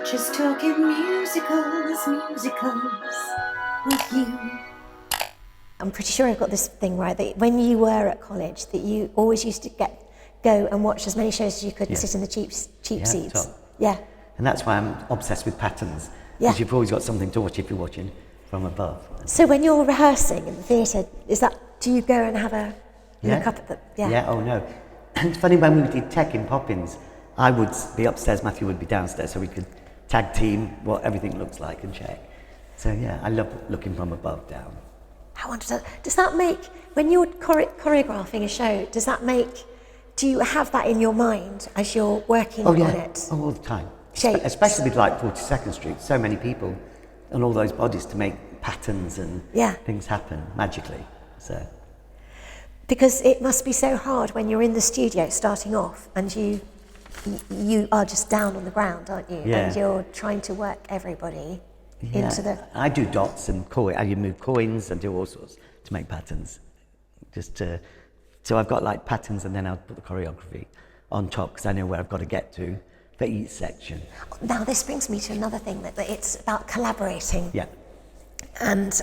Just talking musicals with you. I'm pretty sure I've got this thing right, that when you were at college, that you always used to go and watch as many shows as you could and sit in the cheap seats. Top. Yeah. And that's why I'm obsessed with patterns. Yeah. Because you've always got something to watch if you're watching from above. So when you're rehearsing in the theatre, do you go and have a look up at the... Yeah, oh no. It's funny, when we did tech in Poppins, I would be upstairs, Matthew would be downstairs, so we could tag team what everything looks like and check. So yeah, I love looking from above down. How wonderful. Does that make, when you're choreographing a show, do you have that in your mind as you're working on it? Oh, all the time. Shapes. Especially with like 42nd Street, so many people and all those bodies to make patterns and things happen magically. So. Because it must be so hard when you're in the studio starting off and you are just down on the ground, aren't you? Yeah. And you're trying to work everybody into the... I do dots and you move coins and do all sorts to make patterns. So I've got like patterns, and then I'll put the choreography on top because I know where I've got to get to for each section. Now this brings me to another thing, that it's about collaborating. Yeah. And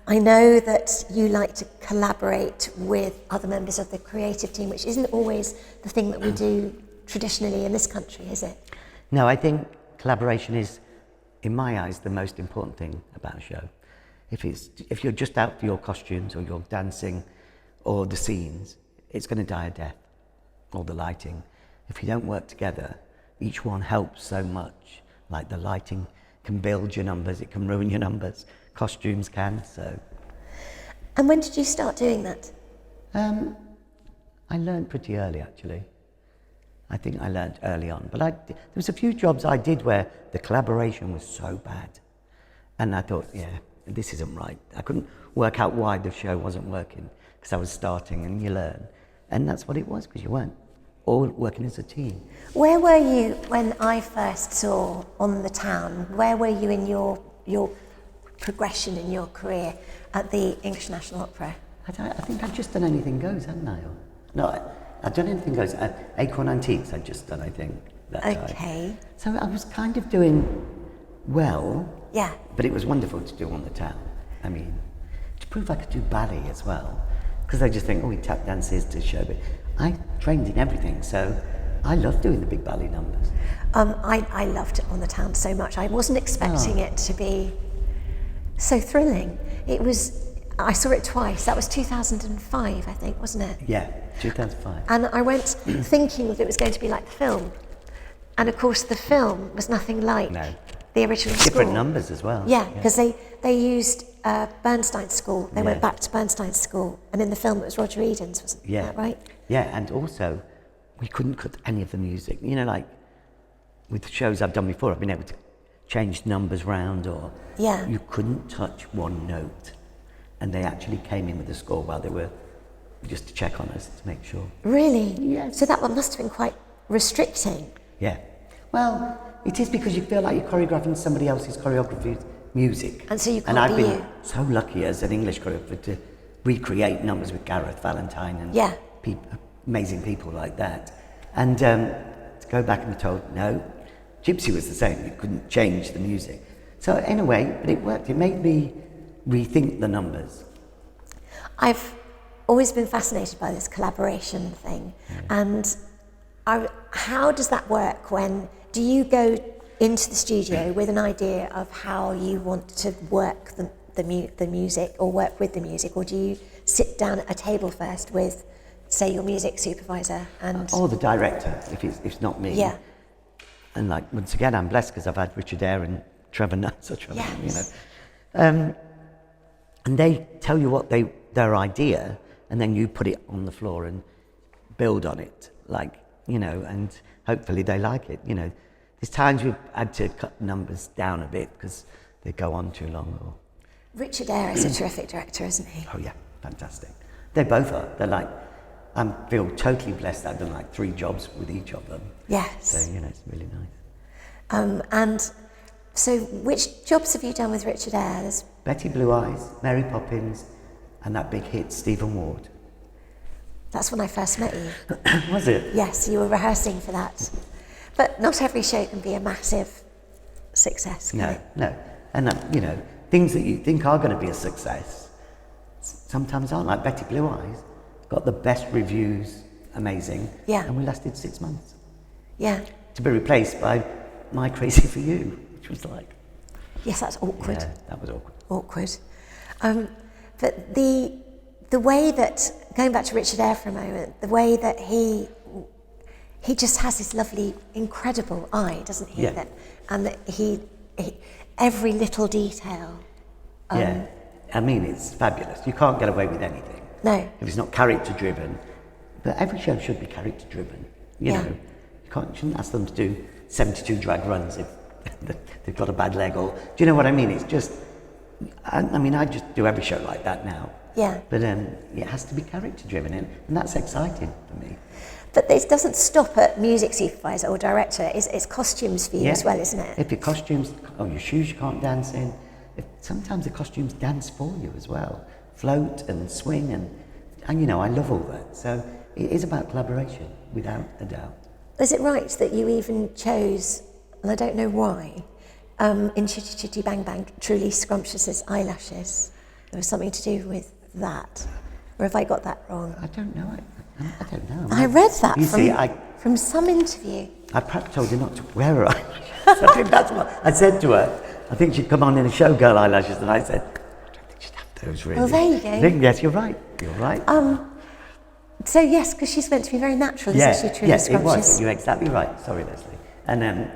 I know that you like to collaborate with other members of the creative team, which isn't always the thing that we do traditionally in this country, is it? No, I think collaboration is, in my eyes, the most important thing about a show. If you're just out for your costumes or your dancing or the scenes, it's going to die a death, or the lighting. If you don't work together, each one helps so much. Like the lighting can build your numbers, it can ruin your numbers, costumes can, so. And when did you start doing that? I learned pretty early, actually. I think I learned early on, but there was a few jobs I did where the collaboration was so bad. And I thought, this isn't right. I couldn't work out why the show wasn't working, because I was starting, and you learn. And that's what it was, because you weren't all working as a team. Where were you when I first saw On the Town? Where were you in your progression in your career at the English National Opera? I think I'd just done Anything Goes, hadn't I? No, I'd done Anything Goes. Acorn Antiques I'd just done, I think, that time. Okay. So I was kind of doing well. Yeah. But it was wonderful to do On the Town. I mean, to prove I could do ballet as well. Because they just think, we tap dances to show, but I trained in everything, so I loved doing the big ballet numbers. I loved On the Town so much. I wasn't expecting it to be so thrilling. I saw it twice. That was 2005, I think, wasn't it? Yeah, 2005. And I went thinking that it was going to be like the film. And of course the film was nothing like the original score. Different numbers as well. Yeah, because they used Bernstein's score. They went back to Bernstein's score. And in the film it was Roger Eden's, wasn't that right? Yeah, and also we couldn't cut any of the music. You know, like with shows I've done before, I've been able to change numbers round, or you couldn't touch one note. And they actually came in with the score while they were, just to check on us, to make sure. Really? Yes. So that one must have been quite restricting. Yeah. Well, it is, because you feel like you're choreographing somebody else's choreography music. And so you can't And I've be been you. so lucky as an English choreographer to recreate numbers with Gareth Valentine and amazing people like that. And to go back and be told, no, Gypsy was the same, you couldn't change the music. So in a way, but it worked. It made me rethink the numbers. I've always been fascinated by this collaboration thing. And how does that work? Do you go into the studio with an idea of how you want to work the music, or work with the music, or do you sit down at a table first with, say, your music supervisor and... Or the director, if it's not me. Yeah. And like, once again, I'm blessed because I've had Richard Eyre and Trevor Nutt, Yes. And they tell you what their idea, and then you put it on the floor and build on it, and hopefully they like it. There's times we've had to cut numbers down a bit because they go on too long. Richard Eyre is a terrific director, isn't he? Oh yeah, fantastic. They both are. They're I feel totally blessed that I've done 3 jobs with each of them. Yes. So, it's really nice. And so which jobs have you done with Richard Eyre? There's Betty Blue Eyes, Mary Poppins, and that big hit, Stephen Ward. That's when I first met you. Was it? Yes, you were rehearsing for that. But not every show can be a massive success, can No, it? no. And, you know, things that you think are going to be a success sometimes aren't. Like Betty Blue Eyes got the best reviews, amazing. Yeah. And we lasted 6 months. Yeah. To be replaced by My Crazy for You, which was like... Yes, that's awkward. Yeah, that was awkward. Awkward. But the way that, going back to Richard Eyre for a moment, the way that he just has this lovely, incredible eye, doesn't he? Yeah. And that he every little detail. Yeah, I mean, it's fabulous. You can't get away with anything. No. If it's not character-driven. But every show should be character-driven. You know, you shouldn't ask them to do 72 drag runs if they've got a bad leg, or... Do you know what I mean? It's just... I mean, I just do every show like that now. Yeah. But it has to be character-driven, and that's exciting for me. But this doesn't stop at music supervisor or director. It's costumes for you as well, isn't it? If your costumes... Oh, your shoes you can't dance in. Sometimes the costumes dance for you as well. Float and swing and you know, I love all that. So it is about collaboration, without a doubt. Is it right that you even chose, and I don't know why, in Chitty Chitty Bang Bang, Truly Scrumptious' eyelashes? There was something to do with that. Or have I got that wrong? I don't know. I don't know. I read that from some interview. I perhaps told her not to wear her eyelashes. I think that's what I said to her. I think she'd come on in a showgirl eyelashes, and I said, I don't think she'd have those really. Well, there you go. Yes, you're right. You're right. So yes, because she's meant to be very natural, isn't she? Truly yes, it was. Scrumptious. You're exactly right. Sorry, Lesley. And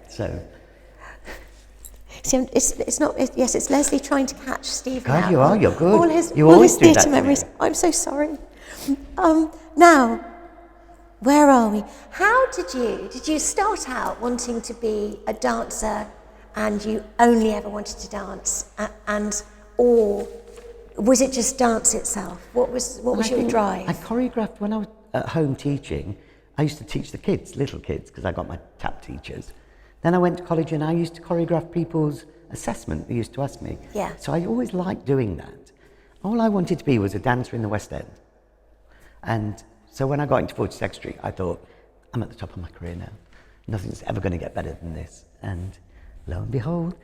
so. See, it's Lesley trying to catch Stephen God, out. you are. You're good. All his, you all always his do that theatre to me. memories. I'm so sorry. Now, where are we? How did you start out wanting to be a dancer, and you only ever wanted to dance, or was it just dance itself? What was your drive? I choreographed when I was at home teaching. I used to teach the kids, little kids, because I got my tap teachers. Then I went to college and I used to choreograph people's assessment. They used to ask me. Yeah. So I always liked doing that. All I wanted to be was a dancer in the West End. And so when I got into 42nd Street, I thought, I'm at the top of my career now. Nothing's ever going to get better than this. And lo and behold.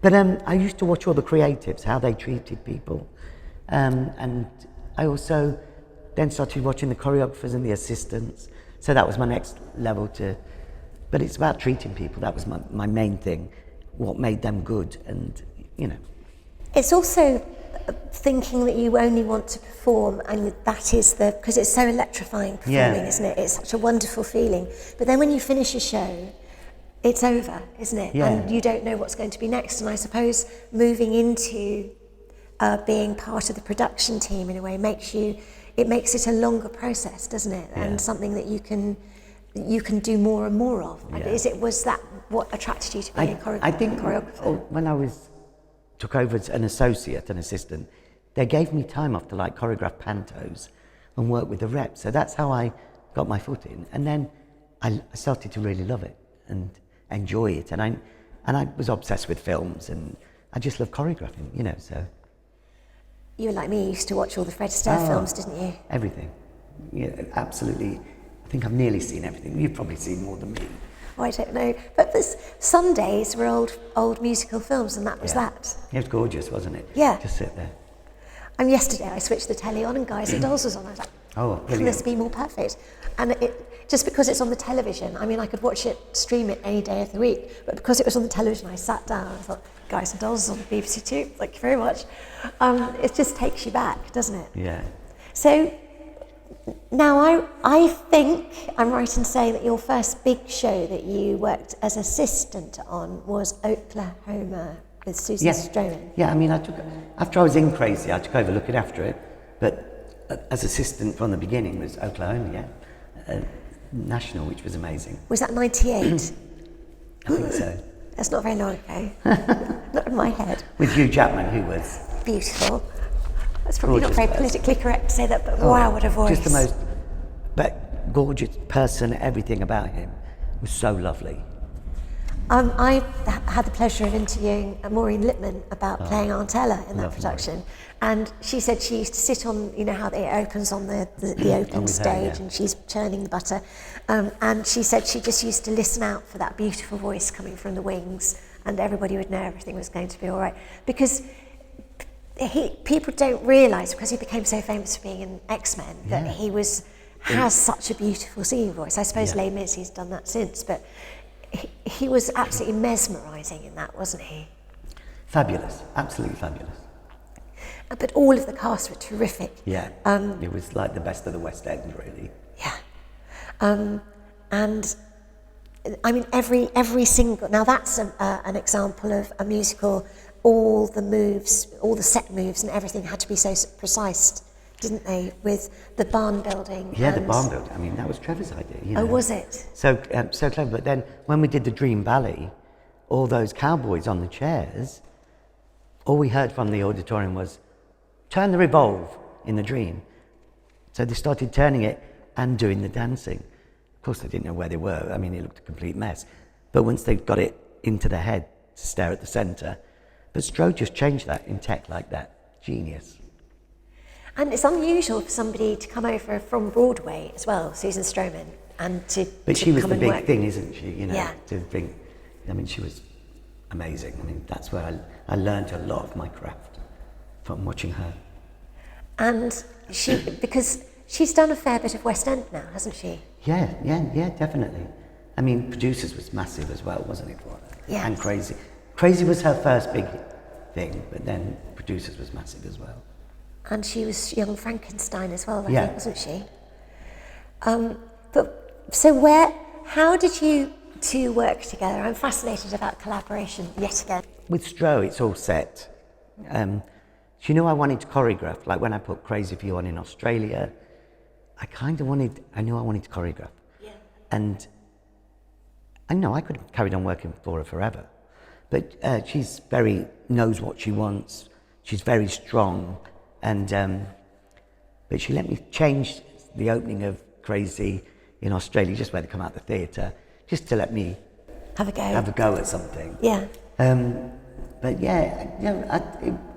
But I used to watch all the creatives, how they treated people. And I also then started watching the choreographers and the assistants. So that was my next level to... But it's about treating people. That was my main thing. What made them good, and, you know. It's also thinking that you only want to perform, and that is because it's so electrifying performing, isn't it? It's such a wonderful feeling. But then when you finish a show, it's over, isn't it? Yeah. And you don't know what's going to be next. And I suppose moving into being part of the production team in a way makes it a longer process, doesn't it? Yeah. And something that you can do more and more of. Yeah. Was that what attracted you to being a choreographer? I think when I took over as an assistant, they gave me time off to choreograph pantos and work with the reps. So that's how I got my foot in. And then I started to really love it and enjoy it. And I was obsessed with films, and I just love choreographing, you know, so. You were like me, you used to watch all the Fred Astaire films, didn't you? Everything. Yeah, absolutely. I think I've nearly seen everything. You've probably seen more than me. Oh, I don't know. But Sundays were old musical films, and that was that. It was gorgeous, wasn't it? Yeah. Just sit there. And yesterday I switched the telly on and Guys and Dolls was on. I was like, Oh, couldn't brilliant. this be more perfect? And just because it's on the television, I mean, I could watch it, stream it any day of the week, but because it was on the television, I sat down and I thought, Guys and Dolls is on BBC Two, thank you very much. It just takes you back, doesn't it? Yeah. So now I think I'm right in saying that your first big show that you worked as assistant on was Oklahoma with Susan Stroman. Yeah, I mean, after I was in Crazy, I took over looking after it, but as assistant from the beginning was Oklahoma, National, which was amazing. Was that 98? I think so. That's not very long ago. Not in my head. With Hugh Jackman, who was... Beautiful. That's probably Gorgeous not very person. politically correct to say that, but wow, what a voice. Just the most gorgeous person, everything about him was so lovely. I had the pleasure of interviewing Maureen Lipman about playing Aunt Ella in that production. And she said she used to sit on, you know how it opens on the open stage, and she's churning the butter. And she said she just used to listen out for that beautiful voice coming from the wings, and everybody would know everything was going to be all right. Because people don't realise, because he became so famous for being in X-Men, that he has such a beautiful singing voice. I suppose Les Mis, he's done that since, but he was absolutely mesmerising in that, wasn't he? Fabulous, absolutely fabulous. But all of the cast were terrific. Yeah, it was like the best of the West End, really. Yeah. And I mean, every single, now that's an example of a musical, all the moves, all the set moves and everything had to be so precise, didn't they, with the barn building? Yeah, the barn building. I mean, that was Trevor's idea. You know? Oh, was it? So clever. But then when we did the Dream Ballet, all those cowboys on the chairs, all we heard from the auditorium was, turn the revolve in the dream. So they started turning it and doing the dancing. Of course, they didn't know where they were. I mean, it looked a complete mess. But once they got it into their head to stare at the centre, but Strode just changed that in tech like that. Genius. And it's unusual for somebody to come over from Broadway as well, Susan Stroman, and to But she was come the and big work. thing, isn't she? You know, Yeah. to think. I mean, she was amazing. I mean, that's where I learned a lot of my craft from watching her. And because she's done a fair bit of West End now, hasn't she? Yeah, definitely. I mean, Producers was massive as well, wasn't it, for her? Yeah. And Crazy. Crazy was her first big thing, but then Producers was massive as well. And she was Young Frankenstein as well, I Yeah. think, wasn't she? But so how did you two work together? I'm fascinated about collaboration yet again. With Stroh, it's all set. She knew I wanted to choreograph. Like when I put Crazy for You on in Australia, I knew I wanted to choreograph. Yeah. And I know I could have carried on working for her forever. But she's knows what she wants. She's very strong. And but she let me change the opening of Crazy in Australia, just where they come out the theatre, just to let me Have a go. at something. Yeah. But yeah, you know,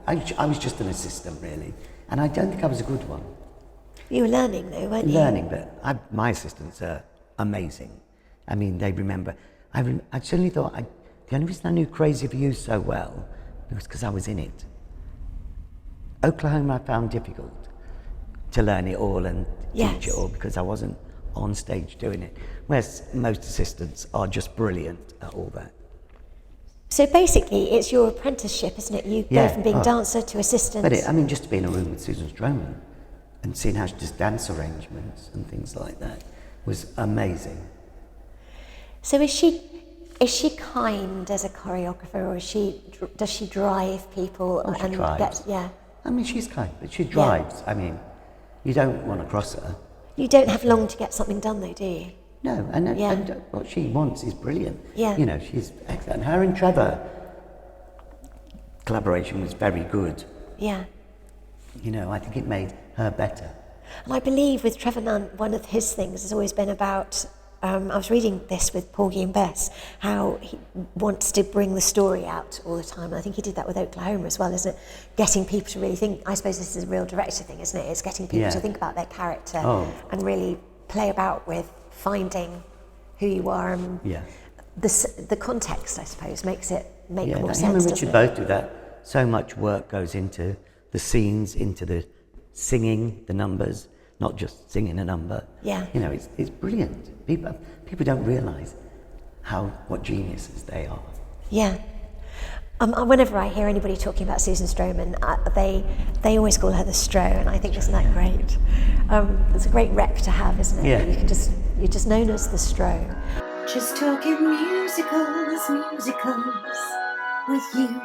I was just an assistant really, and I don't think I was a good one. You were learning though, weren't you? Learning, but my assistants are amazing. I mean, they remember. I suddenly thought the only reason I knew Crazy for You so well was because I was in it. Oklahoma I found difficult to learn it all and teach it all because I wasn't on stage doing it. Whereas most assistants are just brilliant at all that. So basically, it's your apprenticeship, isn't it? You go from being dancer to assistant. But just to be in a room with Susan Stroman and seeing how she does dance arrangements and things like that was amazing. So is she kind as a choreographer, or does she drive people? Oh, she drives. I mean, she's kind, but she drives. I mean, you don't want to cross her. You don't have long to get something done, though, do you? No, and what she wants is brilliant. Yeah. You know, she's excellent. Her and Trevor collaboration was very good. Yeah. You know, I think it made her better. And I believe with Trevor Nunn, one of his things has always been about, I was reading this with Porgy and Bess, how he wants to bring the story out all the time. And I think he did that with Oklahoma as well, isn't it? Getting people to really think, I suppose this is a real director thing, isn't it? It's getting people to think about their character and really play about with finding who you are. And the context, I suppose, makes it make more sense, him and doesn't Richard it? both do that. So much work goes into the scenes, into the singing, the numbers, not just singing a number. Yeah. You know, it's brilliant. People don't realise what geniuses they are. Yeah. Whenever I hear anybody talking about Susan Stroman, they always call her the Stro, and I think isn't that great? It's a great rep to have, isn't it? Yeah. You're just known as the Stro. Just talking musicals with you.